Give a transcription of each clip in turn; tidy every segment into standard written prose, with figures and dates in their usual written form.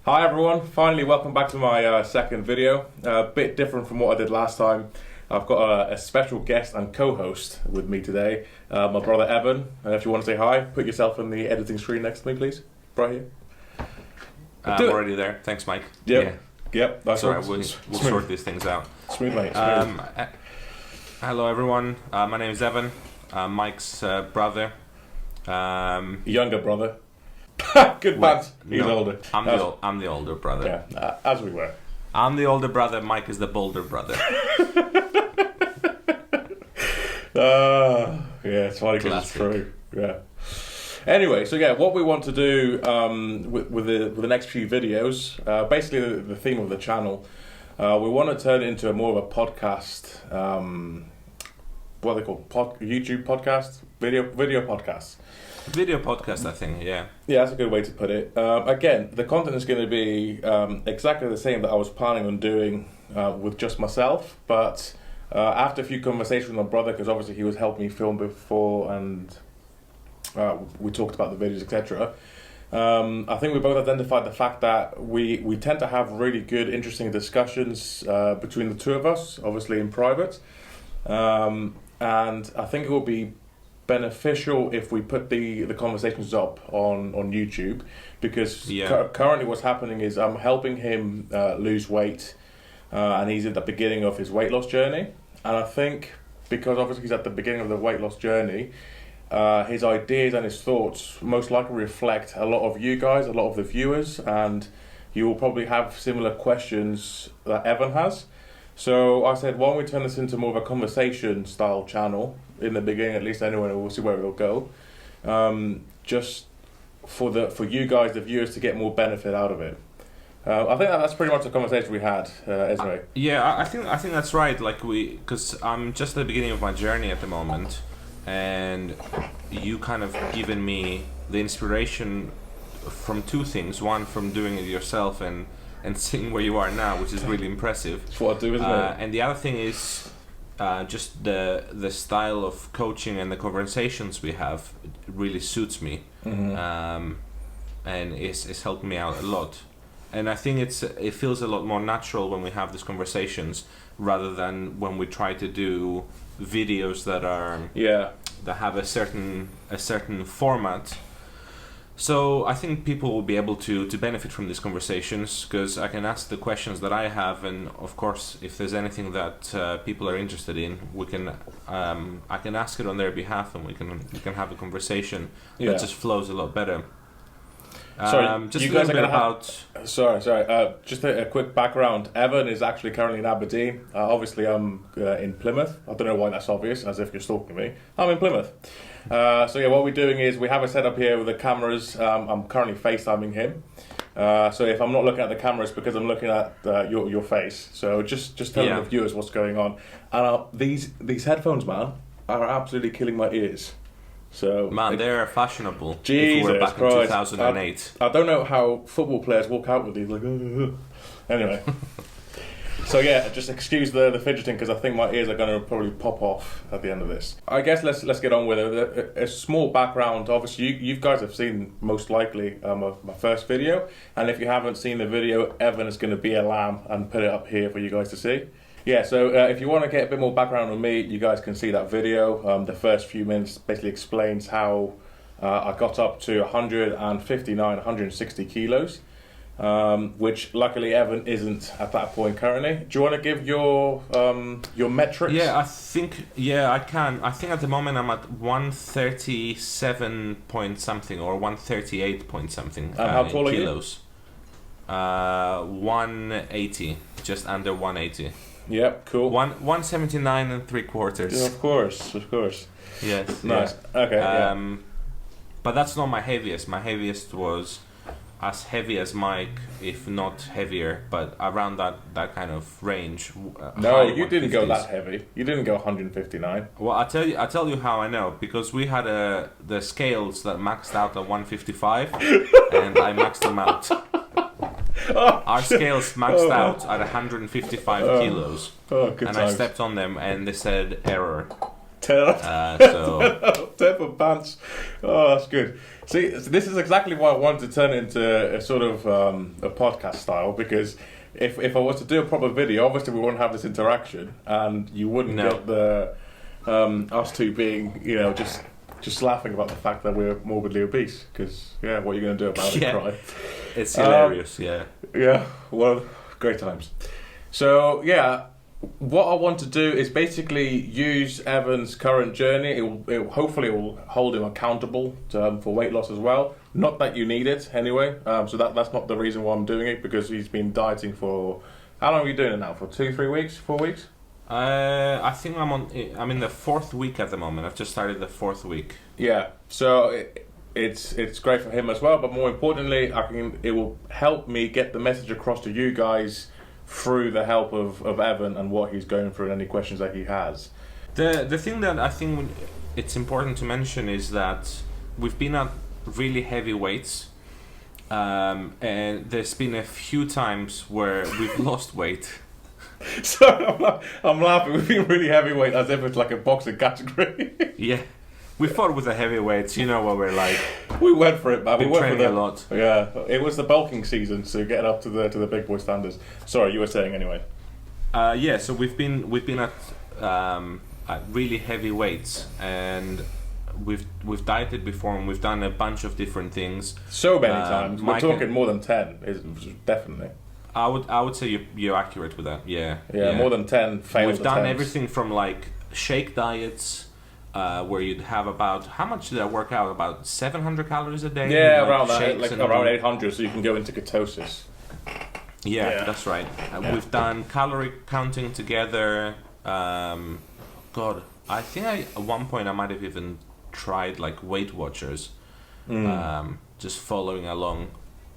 Hi everyone, finally welcome back to my second video. A bit different from what I did last time. I've got a special guest and co-host with me today, my brother Evan. And if you want to say hi, put yourself on the editing screen next to me, please. Right here. I'm already there. Thanks, Mike. Yep. Yep. Nice. Sorry, we'll sort these things out. Smooth, mate. Smooth. Hello, everyone. My name is Evan. Mike's brother. Younger brother. Good man. He's older. I'm the older brother. Yeah, as we were. I'm the older brother. Mike is the bolder brother. Yeah, it's funny because it's true. Yeah. Anyway, so yeah, what we want to do with the next few videos, basically the theme of the channel, we want to turn it into more of a podcast. What are they called? YouTube podcast, video podcasts. Video podcast, I think, yeah. Yeah, that's a good way to put it. Again, the content is going to be exactly the same that I was planning on doing with just myself, but after a few conversations with my brother, because obviously he was helping me film before and we talked about the videos, etc. I think we both identified the fact that we tend to have really good, interesting discussions between the two of us, obviously in private. And I think it will be beneficial if we put the conversations up on YouTube, because currently what's happening is I'm helping him lose weight, and he's at the beginning of his weight loss journey. And I think because obviously he's at the beginning of the weight loss journey, his ideas and his thoughts most likely reflect a lot of you guys, a lot of the viewers, and you will probably have similar questions that Evan has. So I said, why don't we turn this into more of a conversation style channel in the beginning, at least anyway, we'll see where it'll go. Just for you guys, the viewers, to get more benefit out of it. I think that's pretty much the conversation we had, isn't it? Yeah, I think that's right. Because I'm just at the beginning of my journey at the moment, and you kind of given me the inspiration from two things. One, from doing it yourself and seeing where you are now, which is really impressive. That's what I do, isn't it? And the other thing is just the style of coaching and the conversations we have really suits me, and it's helped me out a lot. And I think it feels a lot more natural when we have these conversations rather than when we try to do videos that have a certain format. So I think people will be able to benefit from these conversations, because I can ask the questions that I have, and of course, if there's anything that people are interested in, we can I can ask it on their behalf, and we can have a conversation that just flows a lot better. Sorry, just you a guys little are bit gonna about. Sorry. Just a quick background. Evan is actually currently in Aberdeen. Obviously, I'm in Plymouth. I don't know why that's obvious, as if you're stalking me. I'm in Plymouth. So yeah, what we're doing is we have a setup here with the cameras. I'm currently FaceTiming him. So if I'm not looking at the cameras, because I'm looking at your face. So just tell the viewers what's going on. And these headphones, man, are absolutely killing my ears. So Man, they're fashionable. Jesus if we were back Christ. in 2008. I don't know how football players walk out with these like. Anyway. So yeah, just excuse the fidgeting, because I think my ears are going to probably pop off at the end of this. I guess let's get on with it. A small background. Obviously, you guys have seen most likely my first video, and if you haven't seen the video, Evan is going to be a lamb and put it up here for you guys to see. Yeah, so if you want to get a bit more background on me, you guys can see that video. The first few minutes basically explains how I got up to 159, 160 kilos. Which luckily Evan isn't at that point currently. Do you want to give your metrics? Yeah, I can. I think at the moment I'm at 137 point something or 138 point something. And how tall kilos? Are you? 180, just under 180. Yep, cool. 179 and 3/4. Yeah, of course. Yes. Nice. Yeah. Okay. But that's not my heaviest. My heaviest was as heavy as Mike, if not heavier, but around that kind of range. No, you didn't go that heavy. You didn't go 159. Well, I tell you how I know, because we had the scales that maxed out at 155, and I maxed them out. Our scales maxed out at 155 kilos, good and times. I stepped on them, and they said error. 10 So 10 for pants. Oh, that's good. See, so this is exactly why I wanted to turn it into a sort of a podcast style, because if I was to do a proper video, obviously we wouldn't have this interaction, and you wouldn't No. get the us two being, just laughing about the fact that we're morbidly obese. Because what are you going to do about Yeah. it? Cry? it's hilarious. Yeah. Yeah, well, great times. So, what I want to do is basically use Evan's current journey. Hopefully it will hold him accountable for weight loss as well. Not that you need it anyway. So that's not the reason why I'm doing it, because he's been dieting for... How long are you doing it now? For 2-3 weeks? 4 weeks? I think I'm in the 4th week at the moment. I've just started the 4th week. Yeah, so it's great for him as well, but more importantly, it will help me get the message across to you guys through the help of Evan and what he's going through and any questions that he has. The thing that I think it's important to mention is that we've been at really heavy weights, and there's been a few times where we've lost weight. So I'm laughing. We've been really heavyweight as if it's like a boxing category. Yeah, we fought with the heavyweights. You know what we're like. We went for it, man. We Been went for training the a lot. Yeah, it was the bulking season, so getting up to the big boy standards. Sorry, you were saying anyway. So we've been at really heavy weights, and we've dieted before, and we've done a bunch of different things. So many times. We're Mike talking more than 10. Definitely. I would say you're accurate with that. Yeah. More than 10 failed We've done attempts. everything from like shake diets, where you'd have about, how much did I work out? About 700 calories a day. Yeah, with, around that, shakes like and- around 800, so you can go into ketosis. Yeah, that's right. We've done calorie counting together. God, I think at one point I might have even tried like Weight Watchers, just following along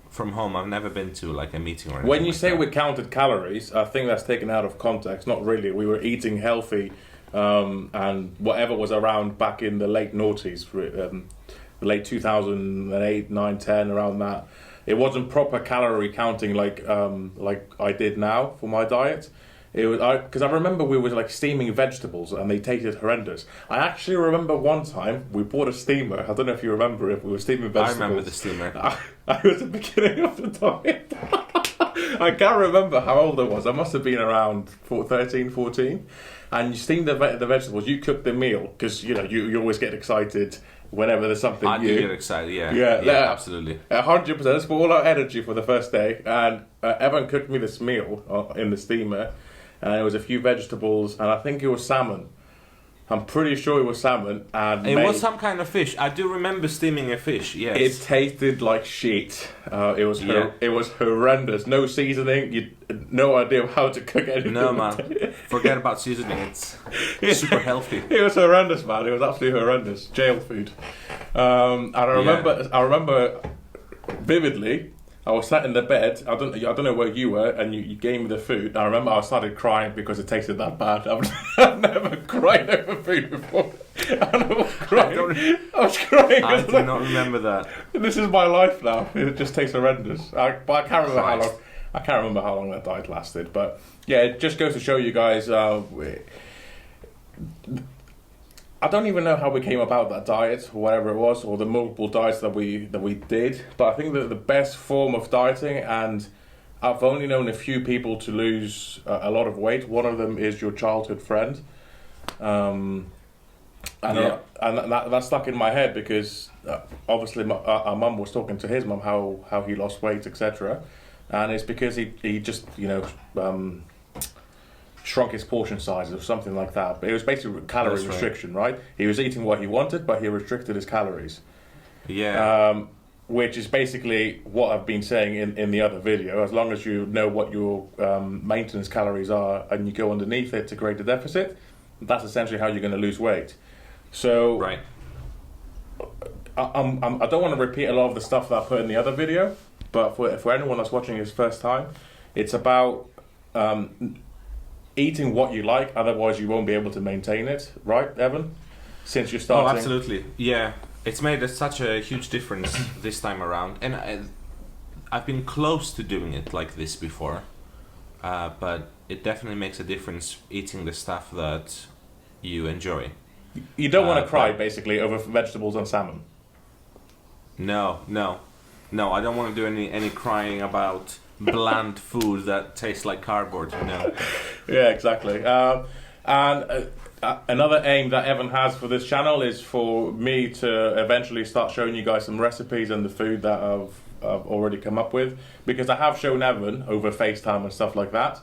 from home. I've never been to like a meeting or anything. When you like say that. we counted calories, I think that's taken out of context. Not really. We were eating healthy, and whatever was around back in the late noughties, the late 2008, 9, 10, around that. It wasn't proper calorie counting like I did now for my diet. It was because I remember we were like steaming vegetables and they tasted horrendous. I actually remember one time we bought a steamer. I don't know if you remember it. We were steaming vegetables. I remember the steamer. I was at the beginning of the diet. I can't remember how old I was. I must have been around 13, 14. And you steamed the vegetables. You cooked the meal because you always get excited whenever there's something I new. do get excited. Yeah, absolutely. 100%. That's for all our energy for the first day. And Evan cooked me this meal in the steamer. And it was a few vegetables, and I think it was salmon. I'm pretty sure it was salmon. And It was some kind of fish. I do remember steaming a fish. Yes. it tasted like shit. It was it was horrendous. No seasoning. You no idea how to cook anything. No, man. Forget about seasoning. It's super healthy. It was horrendous, man. It was absolutely horrendand. Jail food. And I remember vividly. I was sat in the bed. I don't know where you were, and you gave me the food. And I remember I started crying because it tasted that bad. I've never cried over food before. I was crying. I was crying. I do not remember that. This is my life now. It just tastes horrendous. But I can't remember how long. I can't remember how long that diet lasted. But yeah, it just goes to show you guys. I don't even know how we came about that diet, or whatever it was, or the multiple diets that we did. But I think that the best form of dieting, and I've only known a few people to lose a lot of weight. One of them is your childhood friend, and that stuck in my head because obviously our mum was talking to his mum how he lost weight, etc. And it's because he just shrunk his portion size or something like that. But it was basically calorie restriction, right? He was eating what he wanted, but he restricted his calories. Yeah. Which is basically what I've been saying in the other video. As long as you know what your maintenance calories are and you go underneath it to create a deficit, that's essentially how you're going to lose weight. So right. I don't want to repeat a lot of the stuff that I put in the other video, but for anyone that's watching his first time, it's about eating what you like, otherwise you won't be able to maintain it, right, Evan? Since you're starting. Oh, absolutely. Yeah, it's made such a huge difference this time around, and I've been close to doing it like this before, but it definitely makes a difference eating the stuff that you enjoy. You don't want to cry, basically, over vegetables and salmon. No. I don't want to do any crying about bland food that tastes like cardboard. No. Yeah, exactly. Another aim that Evan has for this channel is for me to eventually start showing you guys some recipes and the food that I've already come up with, because I have shown Evan over FaceTime and stuff like that.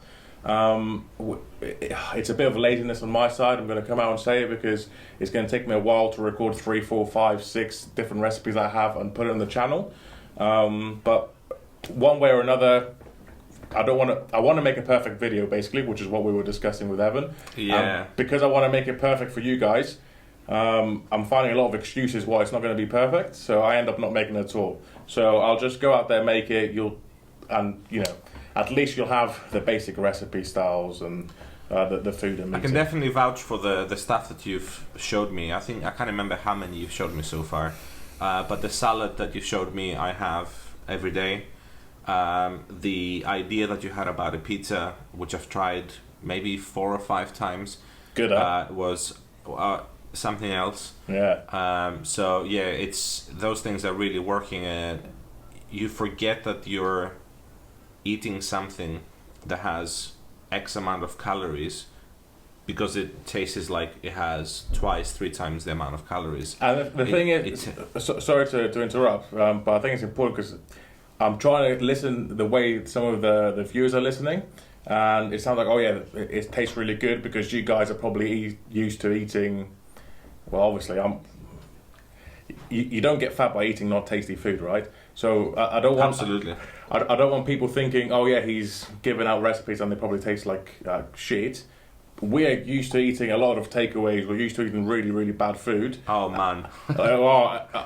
It's a bit of laziness on my side. I'm going to come out and say it because it's going to take me a while to record 3, 4, 5, 6 different recipes I have and put it on the channel. But one way or another, I want to make a perfect video, basically, which is what we were discussing with Evan. Yeah. Because I want to make it perfect for you guys, I'm finding a lot of excuses why it's not going to be perfect, so I end up not making it at all. So I'll just go out there, make it, at least you'll have the basic recipe styles and the food and meat. I can definitely vouch for the stuff that you've showed me. I can't remember how many you've showed me so far, but the salad that you showed me, I have every day. The idea that you had about a pizza, which I've tried maybe 4 or 5 times, good, was something else. Yeah. So yeah, it's those things are really working. You forget that you're eating something that has X amount of calories because it tastes like it has 2-3 times the amount of calories. And the thing is, sorry to interrupt, but I think it's important because I'm trying to listen the way some of the viewers are listening, and it sounds like, oh yeah, it tastes really good because you guys are probably used to eating. Well, obviously, you don't get fat by eating not tasty food, right? So I don't want absolutely. I don't want people thinking, oh yeah, he's giving out recipes and they probably taste like shit. We're used to eating a lot of takeaways. We're used to eating really, really bad food. Oh man,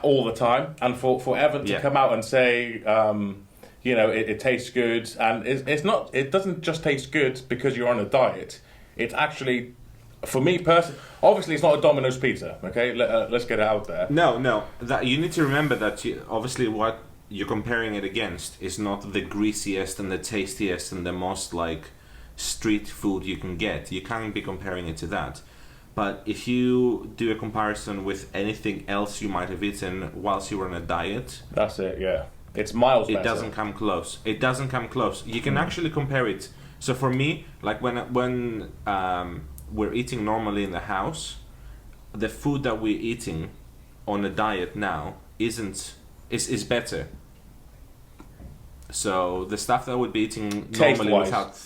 all the time. And for Evan to come out and say, it tastes good, and it's not. It doesn't just taste good because you're on a diet. It's actually, for me personally, obviously it's not a Domino's pizza. Okay, let's get it out there. No. That you need to remember that obviously what you're comparing it against is not the greasiest and the tastiest and the most like street food you can get. You can't be comparing it to that. But if you do a comparison with anything else you might have eaten whilst you were on a diet, that's it. Yeah, it's miles better. It doesn't come close. You can actually compare it. So for me, like when we're eating normally in the house, the food that we're eating on a diet now is better. So the stuff that we'd be eating normally without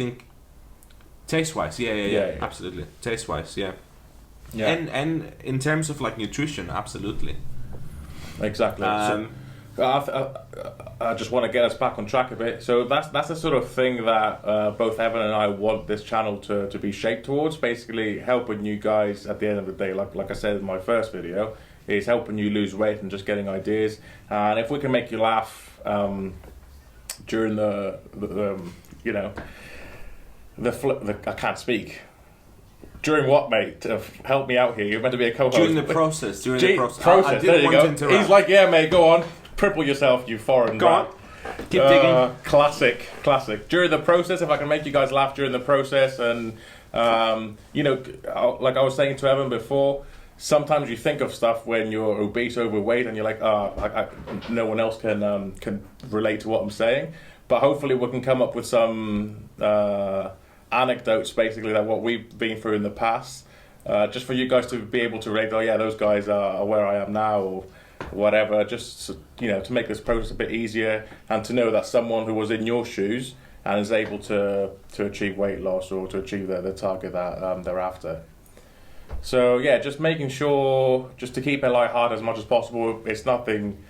taste-wise, yeah, absolutely. Taste-wise, yeah. And in terms of like nutrition, absolutely. Exactly. I just want to get us back on track a bit. So that's the sort of thing that both Evan and I want this channel to be shaped towards. Basically, helping you guys at the end of the day, like I said in my first video, is helping you lose weight and just getting ideas. And if we can make you laugh during the I can't speak. During what, mate? Help me out here. You're meant to be a co-host. During the process. I there you go. He's like, yeah, mate, go on. Cripple yourself, you foreign Go on. Keep digging. Classic. During the process, if I can make you guys laugh during the process, and like I was saying to Evan before, sometimes you think of stuff when you're obese, overweight, and you're like, no one else can relate to what I'm saying. But hopefully we can come up with some anecdotes, basically, that what we've been through in the past, just for you guys to be able to relate. Oh yeah, those guys are where I am now, or whatever. Just to make this process a bit easier, and to know that someone who was in your shoes and is able to achieve weight loss or to achieve the target that they're after. So yeah, just making sure just to keep it lighthearted as much as possible. It's nothing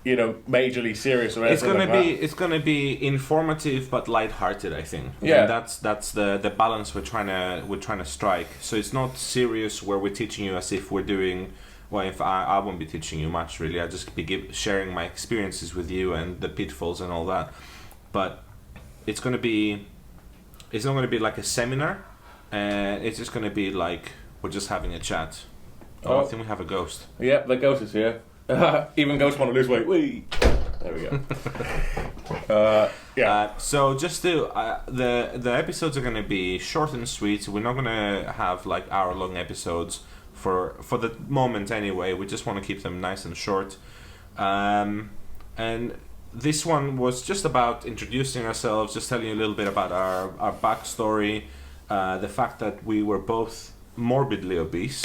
majorly serious or anything It's gonna be informative but lighthearted, I think. Yeah, and that's the balance we're trying to strike. So it's not serious where we're teaching you as if we're doing. Well, if I won't be teaching you much really. I just be sharing my experiences with you and the pitfalls and all that. But it's not gonna be like a seminar. It's just gonna be like we're just having a chat. Oh, I think we have a ghost. Yep, the ghost is here. Even ghosts want to lose weight. Whee! There we go. So just to the episodes are going to be short and sweet. We're not going to have like hour-long episodes. for the moment anyway. We just want to keep them nice and short. And this one was just about introducing ourselves, just telling you a little bit about our backstory, the fact that we were both morbidly obese.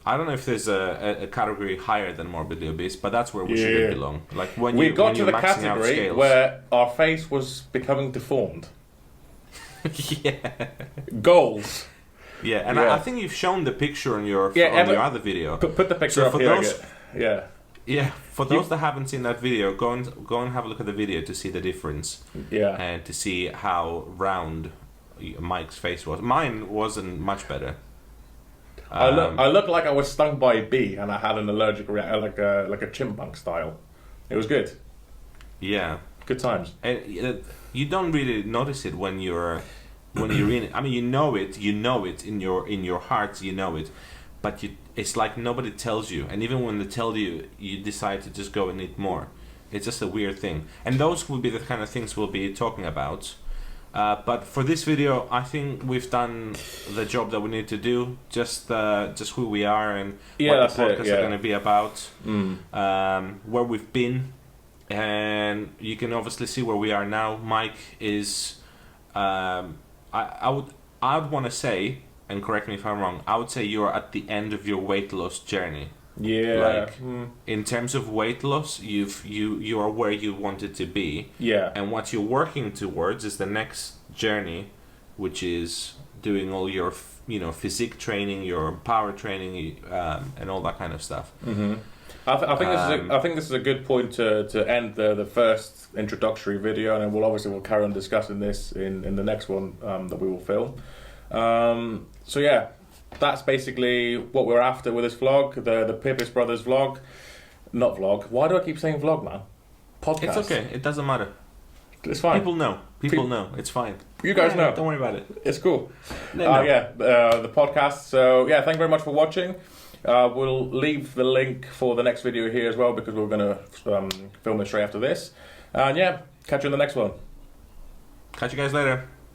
I don't know if there's a category higher than morbidly obese, but that's where we should belong. Like when we you got when to you're the maxing out category scales. where our face was becoming deformed. Yeah. Goals. Yeah, and Yeah. I think you've shown the picture on your Yeah, your other video. Put the picture So up for here. those- Yeah. Yeah, for those that haven't seen that video, go and have a look at the video to see the difference. Yeah. And to see how round Mike's face was. Mine wasn't much better. I looked like I was stung by a bee and I had an allergic reaction, like a chipmunk style. It was good. Yeah. Good times. And you don't really notice it when you're in it. I mean, you know it in your heart, you know it, but it's like nobody tells you. And even when they tell you, you decide to just go and eat more. It's just a weird thing. And those will be the kind of things we'll be talking about. But for this video, I think we've done the job that we need to do. Just who we are and what the podcasts are going to be about. Where we've been. And you can obviously see where we are now. Mike is, I would want to say, and correct me if I'm wrong, I would say you're at the end of your weight loss journey. Yeah. Like in terms of weight loss, you are where you wanted to be. Yeah. And what you're working towards is the next journey, which is doing all your physique training, your power training, and all that kind of stuff. Mm-hmm. I think this is a good point to end the first introductory video, and then we'll carry on discussing this in the next one that we will film. So yeah, that's basically what we're after with this vlog, the Pipis brothers vlog, not vlog. Why do I keep saying vlog, man? Podcast. It's okay. It doesn't matter. It's fine. People know. People know. It's fine. You guys know. Don't worry about it. It's cool. No. The podcast. So yeah, thank you very much for watching. We'll leave the link for the next video here as well because we're going to film it straight after this. And yeah, catch you in the next one. Catch you guys later.